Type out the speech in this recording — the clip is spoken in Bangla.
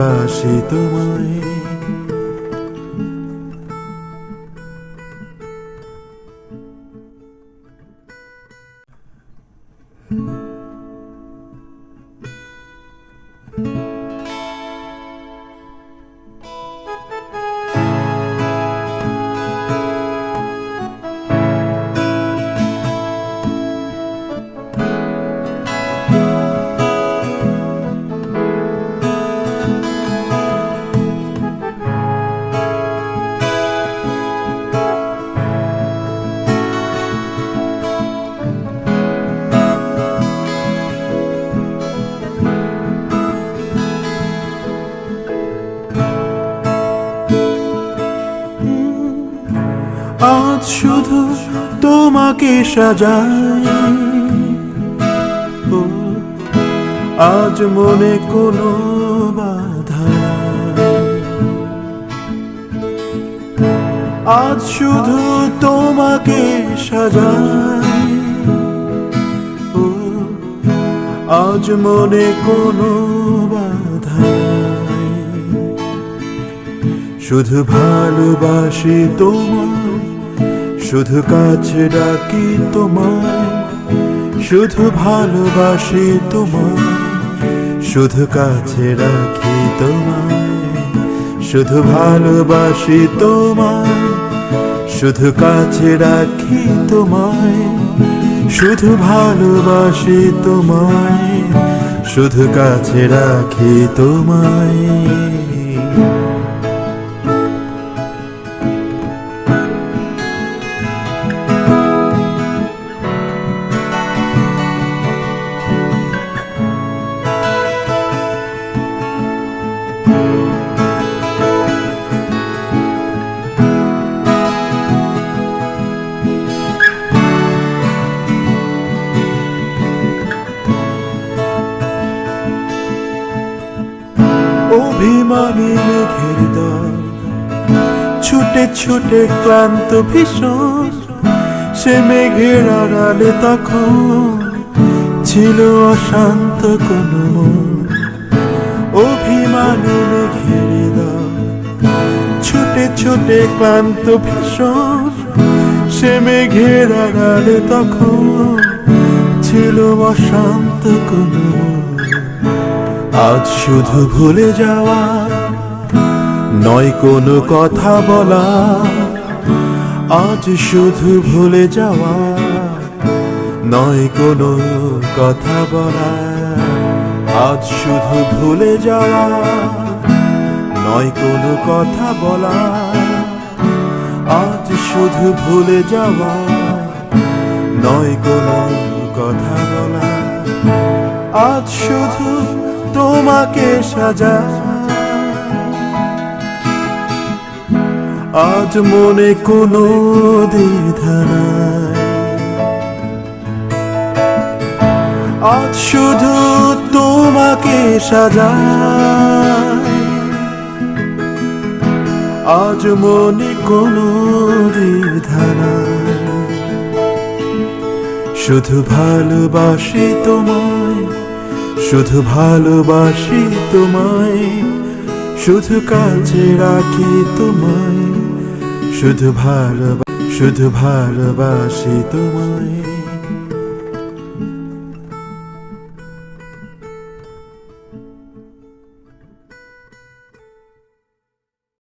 আসি তোমায়। আজ শুধু তোমাকে সাজাই, ও আজ মনে কোনো বাধা। আজ শুধু তোমাকে সাজাই, ও আজ মনে কোনো বাধা। শুধু ভালোবাসি তোমায়, শুধু কাছে ডাকি তোমায়। শুধু ভালোবাসি তোমায়, শুধু কাছে রাখি তোমায়। শুধু ভালোবাসি তোমায়, শুধু কাছে রাখি তোমায়। শুধু ভালোবাসি তোমায়, শুধু কাছে রাখি তোমায়। অভিমানী মেঘের দল ছুটে ছুটে ক্লান্ত ভীষণ, সে মেঘের আড়ালে তখন ছিল অশান্ত কোনো মন। অভিমানী মেঘের দল ছুটে ছুটে ক্লান্ত ভীষণ, সে মেঘের আড়ালে তখন ছিল অশান্ত কোনো মন। আজ শুধু ভুলে যাওয়া নয় কোনো কথা বলা, আজ শুধু ভুলে যাওয়া নয় কোনো কথা বলা। আজ শুধু ভুলে যাওয়া নয় কোনো কথা বলা। আজ শুধু ভুলে যাওয়া নয় কোনো কথা বলা। আজ শুধু তোমাকে সাজাই, আজ মনে কোনো দ্বিধা নাই। আজ শুধু তোমাকে সাজাই, আজ মনে কোনো দ্বিধা নাই। শুধু ভালোবাসি তোমায়, শুধু ভালোবাসি তোমায়। শুধু কাছে রাখি তোমায়, শুধু ভালোবাসি তোমায়।